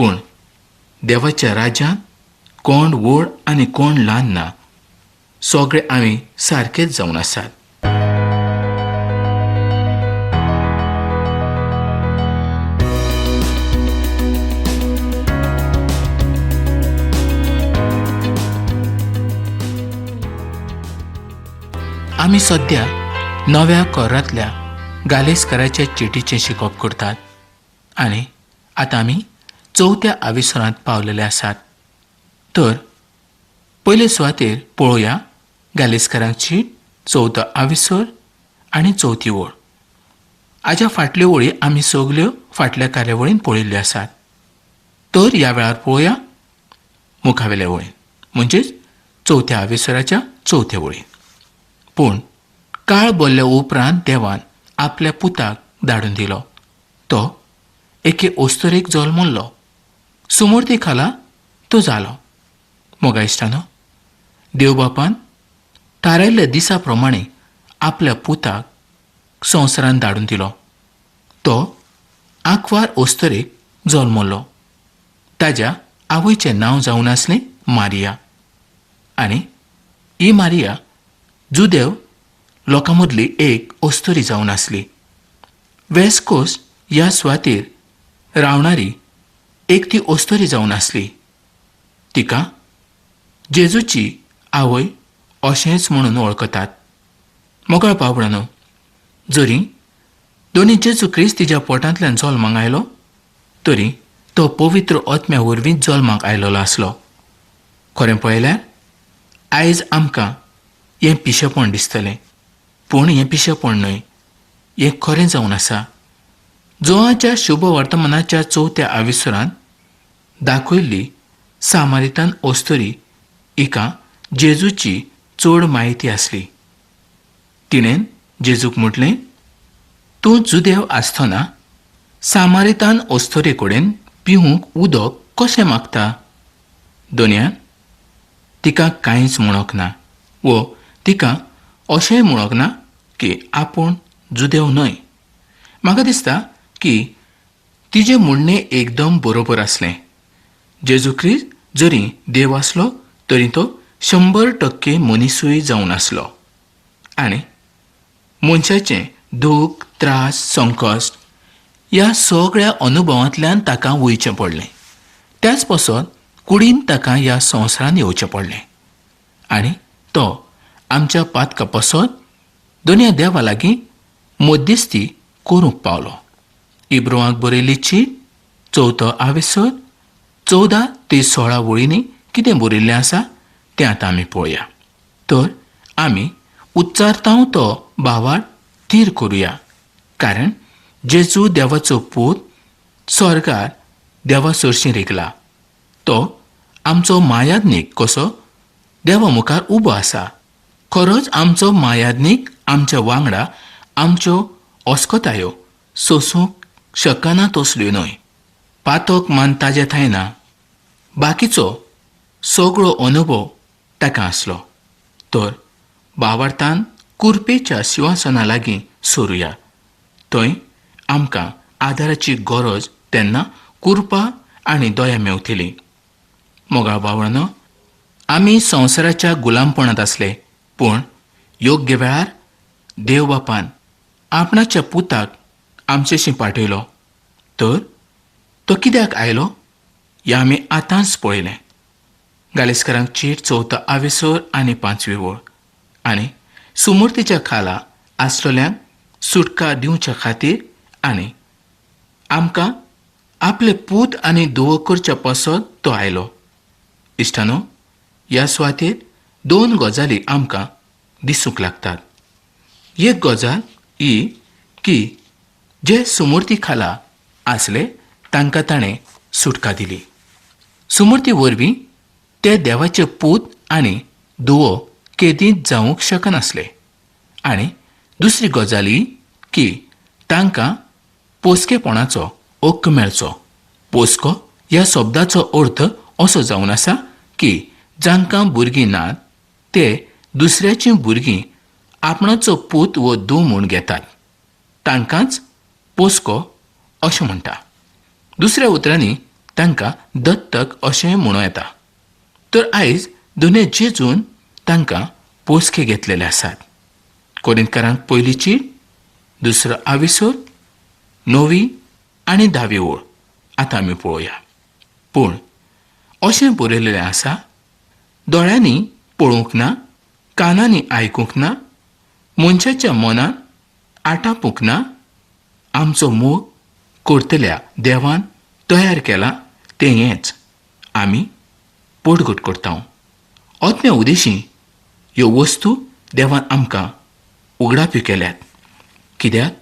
पूण देवाच्या राज्यांत कोण व्हड आनी कोण ल्हान ना, सगळे आमी सारकेच जावन आसात. आमी सध्या नव्या कोरांतल्या गालेस्कराच्या चिटीचें शिकप करतात आनी आतां आमी 4थ्या आविसरांत पावलेले आसात. तर पयले सुवातेर पळोवया गालेस्करांची 4थो आविसर आनी 4थी ओळ. हाच्या फाटल्यो वळी आमी सगल्यो फाटल्या कार्यावळीन पळयल्ल्यो आसात. तर ह्या वेळार पळोवया मुखावेल्या वळीन, म्हणजेच 4थ्या आविसराच्या 4थ्या वळीन. पूण काळ भरल्या उपरांत देवान आपल्या पुताक धाडून दिलो. तो एके ओस्तरेक जल्मल्लो. सुमोरती खाला तो जालो. मोगा इश्टानो, देव बापान थारायल्ल्या दिसा प्रमाणे आपल्या पुताक संवसारांत धाडून दिलो. तो आंकवार ओस्तरेक जल्मल्लो. ताच्या आवयचें नांव जावन आसलें मारिया. आनी ही मारिया जुदेव लोकां मदली एक ओस्तरी जावन आसली. वेस्ट कोस्ट ह्या सुवातेर रावणारी एक ती ओस्तरी जावन आसली. तिका जेजूची आवय अशेंच म्हणून वळखतात. मोगाळ पावडानो, जरी दोनी जेजू क्रिस्त तिच्या पोटांतल्यान जल्माक आयलो, तरी तो पवित्र आत्म्या वरवीं जल्माक आयलोलो आसलो. खरें पळयल्यार आयज आमकां हें पिशेपण दिसतलें, पूण हें पिशेपण न्हय, हें खरें जावन आसा. जोआच्या शुभ वर्तमानाच्या 4थ्या आविसरांत दाखयल्ली सामारितान ओस्तरी हिका जेजूची चड म्हायती आसली. तिणेन जेजूक म्हटलें, तूं जुदेव आसतना सामारितान ओस्तरे कडेन पिवूंक उदक कशें मागता? दोनयान तिका कांयच म्हणोंक ना, वो तिका अशेंय म्हणोंक ना की आपूण जुदेव न्हय. म्हाका दिसता की तिजें म्हणणें एकदम बरोबर आसलें. जेजू क्रिस्त जरी देव आसलो तरी तो 100% मनीसूय जावन आसलो. आनी मनशाचें दूख, त्रास, संकश्ट ह्या सगळ्या अनुभवांतल्यान ताका वयचें पडलें. त्याच पासत कुडीन ताका ह्या संवसारांत येवचें पडलें. आनी तो आमच्या पातका पासत दोनया देवा लागीं मध्यस्थी करूंक पावलो. इब्रोवांक बरयल्ली चीट 4थो आविसर 14 ते 16 वळींनी कितें बरयल्लें आसा तें आतां आमी पळोवया. तर आमी उच्चारतांव तो भावार्थ थीर करुया, कारण जेजू देवाचो पूत स्वर्गार देवा सरशीं रिगला. तो आमचो मायादनीक कसो देवा मुखार उबो आसा. खरोच आमचो मायादनीक आमच्या वांगडा आमच्यो अस्कोतायो सोसूंक शकना तसल्यो न्हय. पातक मान ताजे थायना बाकीचो सगळो अनुभव ताका आसलो. तर भावार्थान कुरपेच्या सिंहासना लागीं सरुया. थंय आमकां आदाराची गरज तेन्ना कुरपा आनी दया मेवतली. मोगाळ भावडानो, आमी संवसाराच्या गुलामपणांत आसले, पूण योग्य वेळार देव बापान आपणाच्या पुताक आमचेशी पाठयलो. तर तो कित्याक आयलो हें आमी आतांच पळयलें. गालेस्करांक चीट 4थो आविसर आनी 5वी वळ. आनी सुमूर्तीच्या खाला आसलेल्यांक सुटका दिवच्या खातीर आनी आमकां आपले पूत आनी धुवो करच्या पासत तो आयलो. इश्टानो, ह्या सुवातेर 2 गजाली आमकां दिसूंक लागतात. एक गजाल ही की जे सुमूर्ती खाला आसले तांकां ताणें सुटका दिली. सुमूर्ती वरवीं ते देवाचे पूत आनी धुवो केदींच जावंक शकनासले. आनी दुसरी गजाल ही की तांकां पोसकेपणाचो हक्क मेळचो. पोसको ह्या शब्दाचो अर्थ असो जावन आसा की जांकां भुरगीं नात ते दुसऱ्याचीं भुरगीं आपणाचो पूत वो धूव म्हूण घेतात, तांकांच पोसको अशें म्हणटा. दुसऱ्या उतरांनी तांकां दत्तक अशें म्हणूं येता. तर आयज दोनूय जेजून तांकां पोसके घेतलेले आसात. कोरिंथकारांक पयली चीट, दुसरो आविसोर, 9वी आनी 10वी ओळ आतां आमी पळोवया. पूण अशें बरयलेलें आसा, दोळ्यांनी पळोवंक ना, कानांनी आयकूंक ना, मनशाच्या मनान आटापूंक ना, आमचो मोग करतल्या देवान तयार केला तें हेंच आमी पोटगोट करता. ओतम्या उदेशी ह्यो वस्तू देवान आमकां उगडापी केल्यात. कित्याक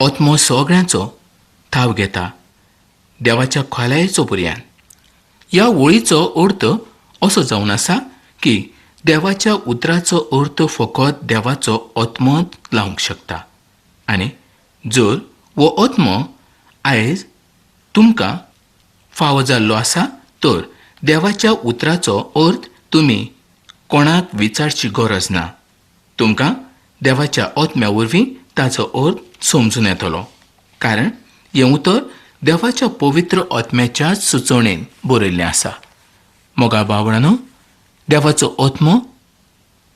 ओतमो सगळ्यांचो थाव घेता देवाच्या खोलायेचो पर्यान. ह्या वळीचो अर्थ असो जावन आसा की देवाच्या उतराचो अर्थ फकत देवाचो ओतमोच लावंक शकता. आनी जर हो ओतमो आयज तुमकां फावो जाल्लो आसा तर देवाच्या उतराचो अर्थ तुमी कोणाक विचारची गरज ना. तुमकां देवाच्या ओतम्या वरवीं ताचो अर्थ समजून येतलो. कारण हें उतर देवाच्या पवित्र ओतम्याच्या सुचोवणेन बरयल्लें आसा. मोगा बावळांनो, देवाचो ओतमो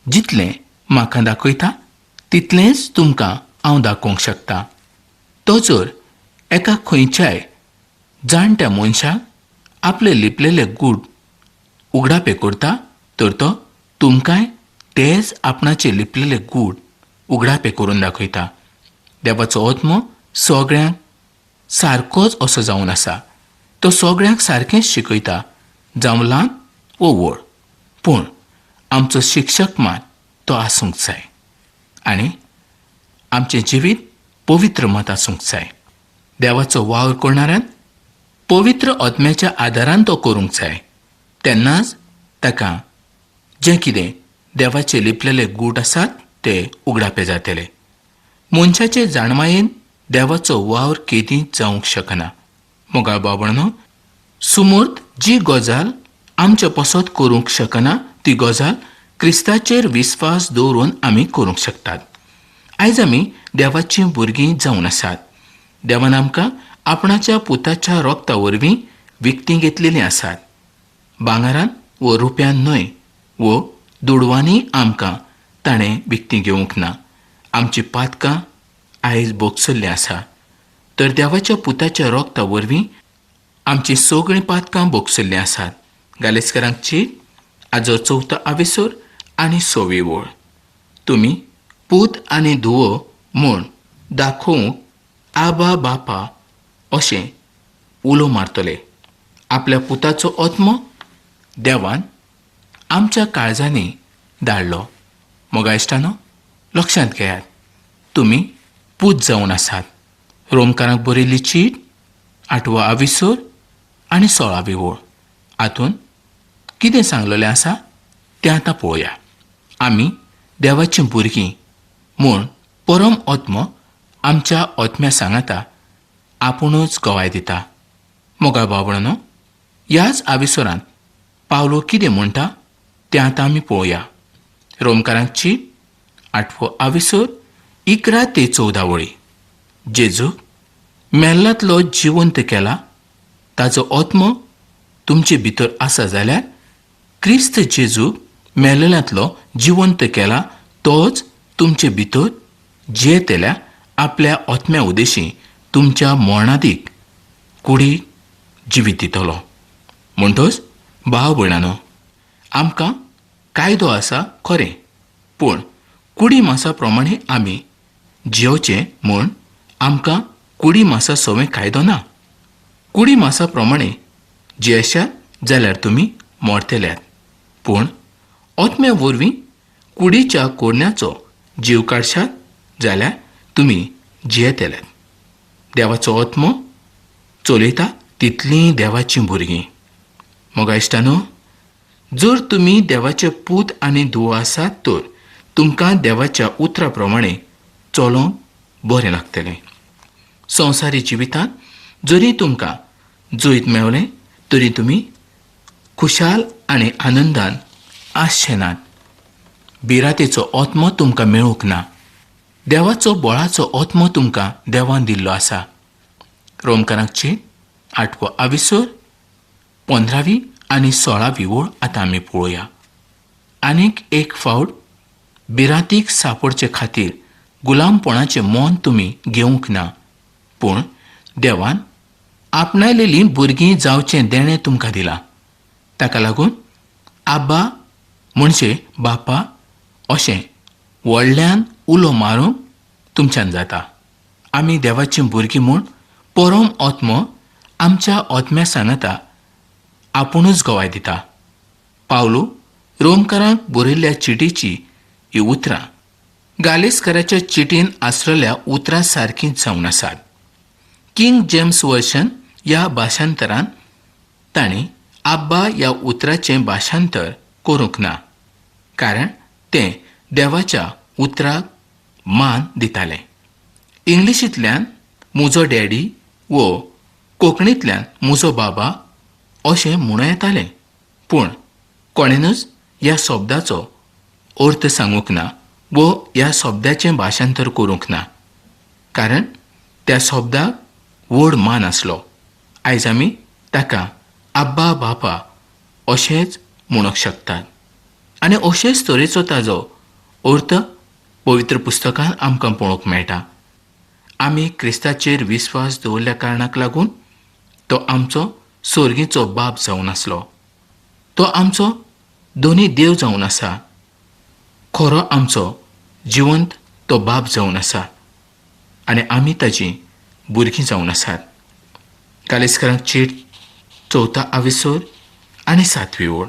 जितलें म्हाका दाखयता तितलेंच तुमकां हांव दाखोवंक शकता. तो जर एका खंयच्याय जाणट्या मनशाक आपले लिपलेले गूढ उगडापे करता तर तो तुमकांय तेच आपणाचे लिपलेले गूढ उगडापे करून दाखयता. देवाचो ओतमो सगळ्यांक सारकोच असो जावन आसा. तो सगळ्यांक सारकेंच शिकयता, जावं ल्हान वो व्हड. पूण आमचो शिक्षक मात तो आसूंक जाय आनी आमचें जिवीत पवित्र मत आसूंक जाय. देवाचो वावर करणाऱ्यान पवित्र ओतम्याच्या आदारान तो करूंक जाय. तेन्नाच ताका जें कितें देवाचे लिपलेले गूढ आसात ते उगडापे जातले. मनशाचे जाणवायेन देवाचो वावर केदींच जावंक शकना. मोगा बाबणो, सुमूर्त जी गजाल आमच्या पसत करूंक शकना ती गजाल क्रिस्ताचेर विस्वास दवरून आमी करूंक शकतात. आयज आमी देवाचीं भुरगीं जावन आसात. देवान आमकां आपणाच्या पुताच्या रोगता वरवीं विकतीं घेतलेलीं आसात. भांगारान वो रुपयान न्हय, वो दुडवांनी आमकां ताणें विकतीं घेवंक ना. आमचीं पातकां आयज बोगसल्लीं आसा, तर देवाच्या पुताच्या रोगता वरवीं आमचीं सगळीं पातकां बोगसल्लीं आसात. गालेसकारांक चीट, आजो 4 आविसोर आनी 6वी ओळ. तुमी पूत आनी धुवो म्हूण दाखोवंक आबा बापा अशें उलो मारतले. आपल्या पुताचो ओतमो देवान आमच्या काळजांनी धाडलो. मोगा इश्टानो, लक्षांत घेयात, तुमी पूत जावन आसात. रोमकारांक बरयल्ली चीट 8वो आविसोर आनी 16वी ओळ. हातून कितें सांगलेलें आसा तें आतां पळोवया. आमी देवाचीं भुरगीं म्हूण परम ओतमो आमच्या ओतम्या सांगाता आपुणूच गवाय दिता. मोगा बाबळांनो, ह्याच आविसोरांत पावलो कितें म्हणटा तें आतां आमी पळोवया. रोमकारांक चीट 8वो आविसोर 11 ते 14 वळी. जेजूक मेल्लांतलो जिवंत केला, ताचो ओतमो तुमचे भितर आसा जाल्यार क्रिस्त जेजूक मेल्लेल्यांतलो जिवंत केला तोच तुमचे भितर जियेतल्या आपल्या ओतम्या उदेशी तुमच्या मरणादीक कुडीक जिवीत दितलो. म्हणटच भाव भयणानो, आमकां कायदो आसा खरें, पूण कुडी मासा प्रमाणे आमी जियोचें म्हूण आमकां कुडी मासा सवय कायदो ना. कुडी मासा प्रमाणे जियेशात जाल्यार तुमी मरतल्यात, पूण ओतम्या वरवीं कुडीच्या कोडण्याचो जीव काडशात जाल्यार तुमी जियेतल्यात. देवाचो ओतमो चलयता तितलीं देवाचीं भुरगीं. मोगा इश्टानो, जर तुमी देवाचे पूत आनी धुवो आसात तर तुमकां देवाच्या उतरा प्रमाणे चलोवंक बरें लागतलें. संवसारी जिवितांत जरी तुमकां जैत मेवलें तरी तुमी खुशाल आनी आनंदान आसचे नात. भिरातेचो ओतमो तुमकां मेळूंक ना. देवाचो बळाचो ओतमो तुमकां देवान दिल्लो आसा. रोमकारांक चीट 8वो आविसोर 15वी आणि 16वी ओळ आतां आमी पळोवया. आनीक एक फावट बिरांतीक सापडचे खातीर गुलामपणाचें मोल तुमी घेवंक ना, पूण देवान आपणायलेलीं भुरगीं जावचें देणें तुमकां दिलां. ताका लागून आब्बा म्हणजे बापा अशें व्हडल्यान उलो मारूंक तुमच्यान जाता. आमी देवाचीं भुरगीं म्हूण परम आत्मो आमच्या आत्म्या सांगता आपुणूच गवाय दिता. पावलो रोमकारांक बरयल्ल्या चिटीची ही उतरां गालेस्कराच्या चिटीन आसलेल्या उतरां सारकींच जावन आसात. किंग जेम्स वर्शन ह्या भाशांतरान तांणी आब्बा ह्या उतराचें भाशांतर करूंक ना, कारण तें देवाच्या उतराक मान दितालें. इंग्लिशींतल्यान म्हजो डॅडी वो कोंकणींतल्यान म्हजो बाबा अशें म्हणूं येतालें, पूण कोणेनूच ह्या शब्दाचो अर्थ सांगूंक ना वो ह्या शब्दाचें भाशांतर करूंक ना, कारण त्या शब्दाक व्हड मान आसलो. आयज आमी ताका आब्बा बापा अशेंच म्हणूंक शकतात. आनी अशेंच तरेचो ताजो अर्थ पवित्र पुस्तकान आमकां पळोवंक मेळटा. आमी क्रिस्ताचेर विस्वास दवरल्या कारणाक लागून तो आमचो सर्गीचो बाप जावन आसलो. तो आमचो दोनी देव जावन आसा. खरो आमचो जिवंत तो बाप जावन आसा आनी आमी ताची भुरगीं जावन आसात. कालेस्करांक चीट 4 आविसोर आनी 7वी ओळ.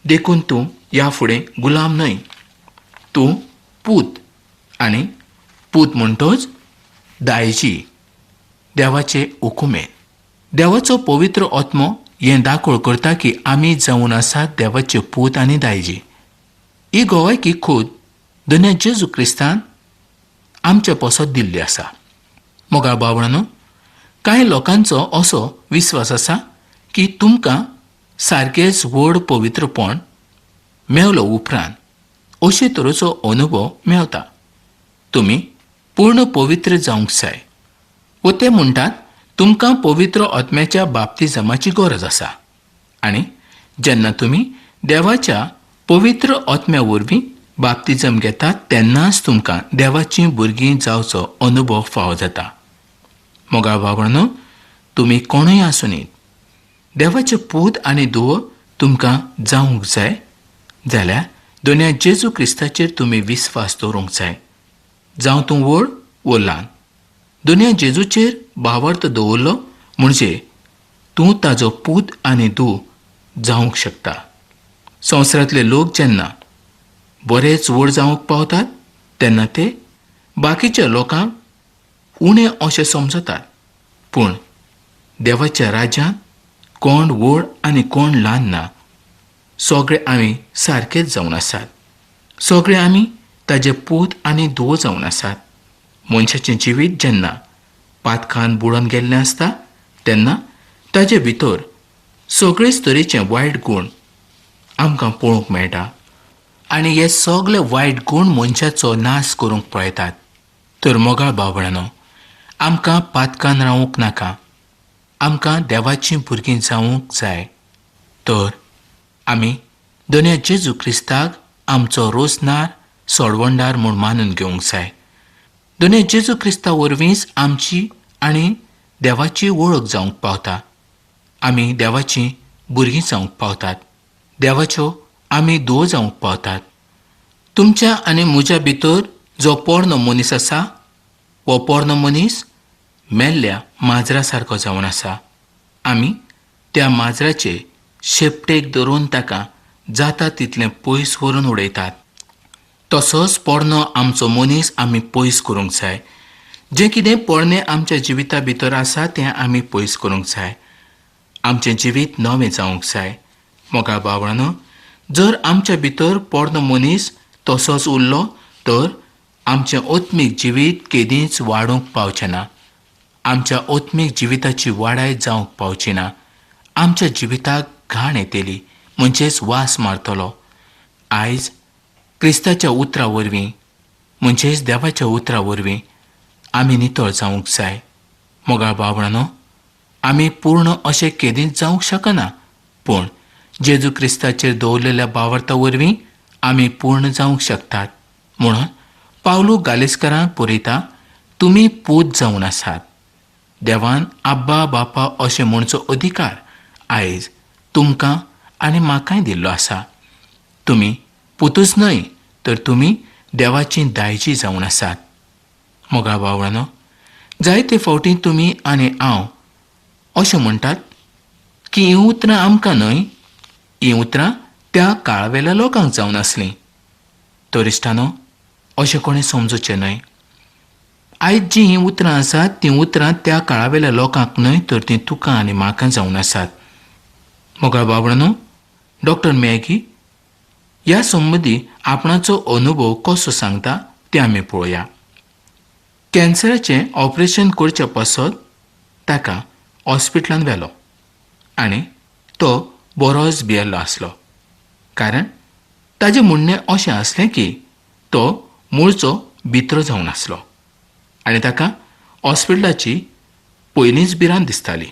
देखून तूं ह्या फुडें गुलाम न्हय, तूं पूत, आनी पूत म्हणटोच दायजी देवाचे हुकुमेन. देवाचो पवित्र आत्मो हें दाखोळ करता की आमी जावन आसात देवाचे पूत आनी दायजी. ही गोवायकी खूद धन्य जेजू क्रिस्तान आमच्या पोसत दिल्ली आसा. मोगा बावळांनो, कांय लोकांचो असो विस्वास आसा की तुमकां सारकेंच व्हड पवित्रपण मेवलो उपरांत अशे तरेचो अनुभव मेवता. तुमी पूर्ण पवित्र जावंक जाय, व ते म्हणटात तुमकां पवित्र आत्म्याच्या बाप्तिजमाची गरज आसा. आनी जेन्ना तुमी देवाच्या पवित्र आत्म्या वरवीं बाप्तिजम घेतात तेन्नाच तुमकां देवाचीं भुरगीं जावचो अनुभव फावो जाता. मोगा बाबळांनो, तुमी कोणूय आसुनीत, देवाचे पूत आनी धुव तुमकां जावंक जाय जाल्यार दोनया जेजू क्रिस्ताचेर तुमी विस्वास दवरूंक जाय. जावं तूं व्हड वो ल्हान, दोनया जेजूचेर भावार्थ दवरलो म्हणजे तूं ताजो पूत आनी धूव जावंक शकता. संवसारांतले लोक जेन्ना बरेच व्हड जावंक पावतात तेन्ना ते बाकीच्या लोकांक उणें अशें समजतात, पूण देवाच्या राज्यांत कोण व्हड आनी कोण ल्हान ना. सगळे आमी सारकेच जावन आसात. सगळे आमी ताजे पूत आनी धुव जावन आसात. मनशाचें जिवीत जेन्ना पातकान बुडोवन गेल्लें आसता तेन्ना ताजे भितर सगळेच तरेचे वायट गूण आमकां पळोवंक मेळटा. आनी हे सगळे वायट गूण मनशाचो नाश करूंक पळयतात. तर मोगाळ बावळांनो, आमकां पातकान रावूंक नाका. आमकां देवाचीं भुरगीं जावंक जाय. तर आमी दोनया जेजू क्रिस्ताक आमचो रोजनार सोडवणदार म्हूण मानून घेवंक जाय. दोनया जेजू क्रिस्ता वरवींच आमची आनी देवाची वळख जावंक पावता. आमी देवाचीं भुरगीं जावंक पावतात. देवाच्यो आमी धुव जावंक पावतात. तुमच्या आनी म्हज्या भितर जो पोरनो मनीस आसा, हो पोरनो मनीस मेल्ल्या माजरा सारको जावन आसा. आमी त्या माजराचे शेपटेक धरून ताका जाता तितलें पयस व्हरून उडयतात. तसोच पोरनो आमचो मनीस आमी पयस करूंक जाय. जें कितें पोरणें आमच्या जिविता भितर आसा तें आमी पयस करूंक जाय. आमचें जिवीत नवें जावंक जाय. मोगा बावळांनो, जर आमच्या भितर पोरनो मनीस तसोच उरलो तर आमचें आत्मीक जिवीत केदींच वाडूंक पावचें ना. आमच्या आत्मीक जिविताची वाडाय जावंक पावची ना. आमच्या जिविताक घाण येतली, म्हणजेच वास मारतलो. आयज क्रिस्ताच्या उतरा वरवीं म्हणजेच देवाच्या उतरा वरवीं आमी नितळ जावंक जाय. मोगा बावळांनो, आमी पूर्ण अशें केदींच जावंक शकना, पूण जेजू क्रिस्ताचेर दवरलेल्या बावरता वरवीं आमी पूर्ण जावंक शकतात. म्हणून पावलू गालिस्करांक बरयता, तुमी पूत जावन आसात. देवान आब्बा बापा अशें म्हणचो अधिकार आयज तुमकां आनी म्हाकाय दिल्लो आसा. तुमी पुतूच न्हय तर तुमी देवाची दायजी जावन आसात. मोगा भावडांनो, जायते फावटी तुमी आनी हांव अशें म्हणटात की हीं उतरां आमकां न्हय, हीं उतरां त्या काळवेल्या लोकांक जावन आसलीं. तर इश्टानो, अशें कोणें समजुचें न्हय. आयज जीं हीं उतरां आसात तीं उतरां त्या काळावेल्या लोकांक न्हय तर तीं तुका आनी म्हाका जावन आसात. मोगा बाबडांनो, डॉक्टर मॅगी ह्या संबंदी आपणाचो अनुभव कसो सांगता तें आमी पळोवया. कॅन्सराचें ऑपरेशन करचे पासत ताका हॉस्पिटलांत व्हेलो आनी तो बरोच भियेल्लो आसलो. कारण ताचें म्हणणें अशें आसलें की तो मूळचो भित्रो जावन आसलो आनी ताका हॉस्पिटलाची पयलींच भिरांत दिसताली.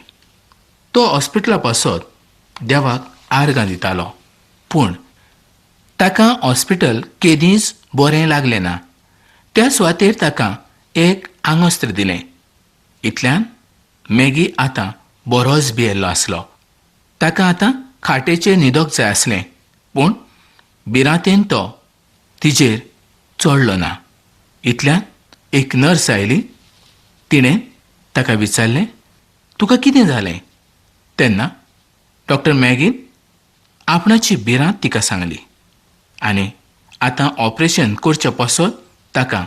तो हॉस्पिटला पासत देवाक आर्गां दितालो, पूण ताका हॉस्पिटल केदींच बरें लागलें ना. त्या सुवातेर ताका एक आंगोस्त्र दिलें. इतल्यान मॅगी आतां बरोच भियेल्लो आसलो. ताका आतां खाटेचेर न्हिदोंक जाय आसलें, पूण भिरांतेन तो तिजेर चडलो ना. इतल्यान एक नर्स आयली. तिणें ताका विचारलें, तुका कितें जालें? तेन्ना डॉक्टर मॅगीन आपणाची भिरांत तिका सांगली आनी आतां ऑपरेशन करचे पासत ताका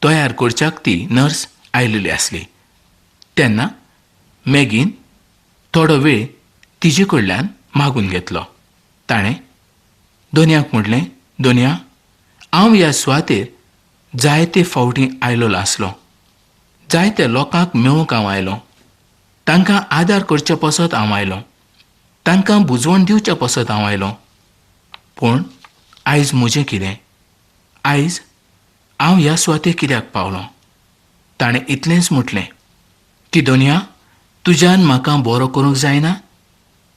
तयार करच्याक ती नर्स आयिल्ली आसली. तेन्ना मॅगीन थोडो वेळ तिजे कडल्यान मागून घेतलो. ताणें दोनयाक म्हणलें, दोनया, हांव ह्या सुवातेर जायते फावटी आयलोलो आसलो. जायत्या लोकांक मेळूंक हांव आयलो. तांकां आदार करचे पासत हांव आयलो. तांकां बुजवण दिवचे पासत हांव आयलो. पूण आयज म्हजें कितें? आयज हांव ह्या सुवातेर कित्याक पावलो? ताणें इतलेंच म्हटलें की दोनया, तुज्यान म्हाका बरो करूंक जायना?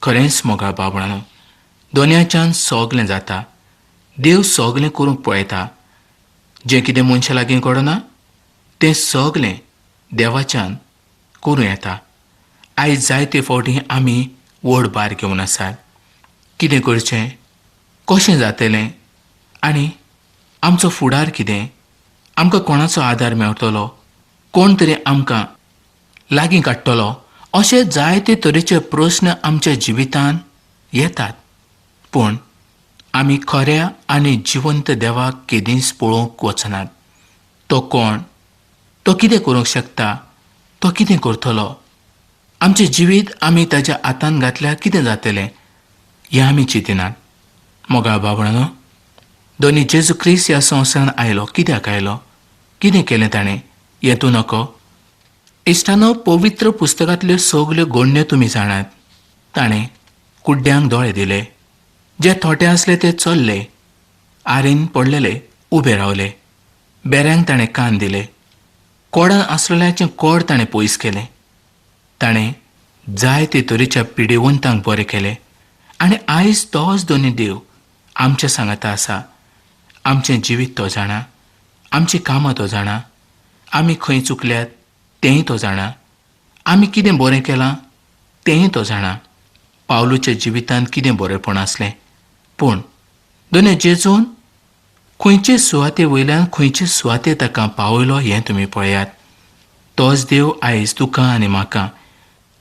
खरेंच मोगा बाबडांनो, दोनयाच्यान सगलें जाता. देव सगलें करूंक पळयता. जें कितें मनशा लागीं घडना तें सगलें देवाच्यान करूं येता. आयज जायते फावटी आमी व्हड भार घेवन आसात. कितें करचें, कशें जातलें आनी आमचो फुडार कितें? आमकां कोणाचो आदार मेळटलो? कोण तरी आमकां लागीं काडटलो? अशे जायते तरेचे प्रस्न आमच्या जिवितांत येतात. पूण आमी खऱ्या आनी जिवंत देवाक केदींच पळोवंक वचनात. तो कोण? तो कितें करूंक शकता? तो कितें करतलो? आमचें जिवीत आमी ताच्या हातांत घातल्यार कितें जातलें हें आमी चिंतिनात. मोगा बाबडांनो, दोनी जेजू क्रिस्त ह्या संवसारांत आयलो. कित्याक आयलो? कितें केलें ताणें हें तूं नको? इश्टानो, पवित्र पुस्तकांतल्यो सगल्यो घडण्यो तुमी जाणात. ताणें कुड्ड्यांक दोळे दिले. जे थोटे आसले ते चल्ले. आरेन पडलेले उबे रावले. बेऱ्यांक ताणें कान दिले. कोडान आसलेल्याचें कोड ताणें पयस केलें. ताणें जायते तरेच्या पिडेवंतांक बरें केलें. आनी आयज तोच दोनी देव आमच्या सांगाता आसा. आमचें जिवीत तो जाणा. आमचीं कामां तो जाणा. आमी खंय चुकल्यात तेंय तो जाणा. आमी कितें बरें केलां तेंय तो जाणा. पावलूच्या जिवितांत कितें बरेंपण आसलें, पूण दोनी जेजून खंयचे सुवाते वयल्यान खंयचे सुवाते ताका पावयलो हें तुमी पळयात. तोच देव आयज तुका आनी म्हाका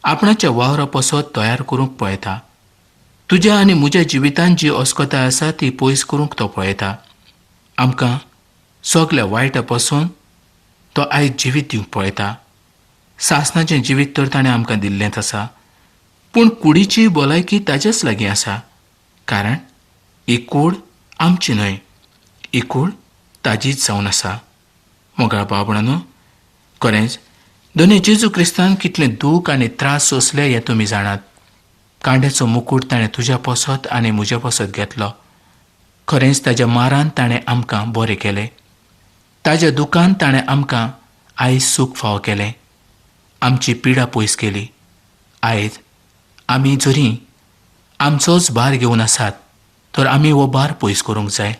आपणाच्या वावरा पासत तयार करूंक पळयता. तुज्या आनी म्हज्या जिवितांत जी अस्कोताय आसा ती पयस करूंक तो पळयता. आमकां सगल्या वायटा पासून तो आयज जिवीत दिवंक पळयता. सासणाचें जिवीत तर ताणें आमकां दिल्लेंच आसा, पूण कुडीची भलायकी ताजेच लागीं आसा. कारण ही कूड आमची न्हय, ही कूड ताजीच जावन आसा. मोगा बाबडांनो, खरेंच दोनी जेजू क्रिस्तान कितलें दूख आनी त्रास सोंसले हें तुमी जाणात. कांड्याचो मुकूट ताणें तुज्या पासत आनी म्हज्या पासत घेतलो. खरेंच ताज्या मारान ताणें आमकां बरें केलें. ताज्या दुखान ताणें आमकां आयज सूख फाव केलें. आमची पिडा पयस केली. आयज आमी जरी आमचोच भार घेवन आसात तर आमी हो भार पयस करूंक जाय.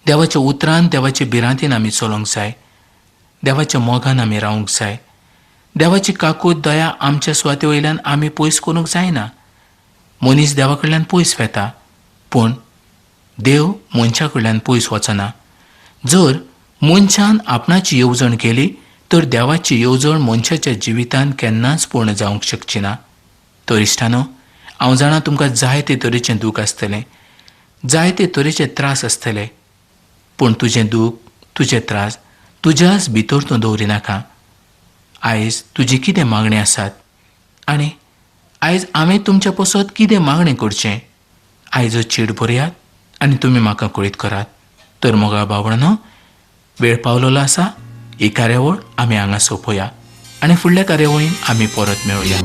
देवाच्या उतरान देवाच्या बिरांतीन आमी चलोवंक जाय. देवाच्या मोगान आमी रावंक जाय. देवाची काकूट दया आमच्या स्वाते वयल्यान आमी पयस करूंक जायना. मनीस देवा कडल्यान पयस वेता, पूण देव मनशा कडल्यान पयस वचना. जर मनशान आपणाची येवजण केली तर देवाची येवजण मनशाच्या जिवितांत केन्नाच पूर्ण जावंक शकची ना. तर इश्टानो, हांव जाणा तुमकां जायते तरेचें दूख आसतलें, जायते तरेचे त्रास आसतले, पूण तुजें दूख, तुजे त्रास तुज्याच भितर तूं दवरिनाका. आयज तुजी कितें मागणी आसात आनी आयज हांवें तुमच्या पसत कितें मागणें करचें, आयजच चीट बरयात आनी तुमी म्हाका कळीत करात. तर मोगा बाबडांनो, वेळ पावलेलो आसा. ही कार्यावळ आमी हांगा सोंपोवया आनी फुडल्या कार्यावळीन आमी परत मेळुया.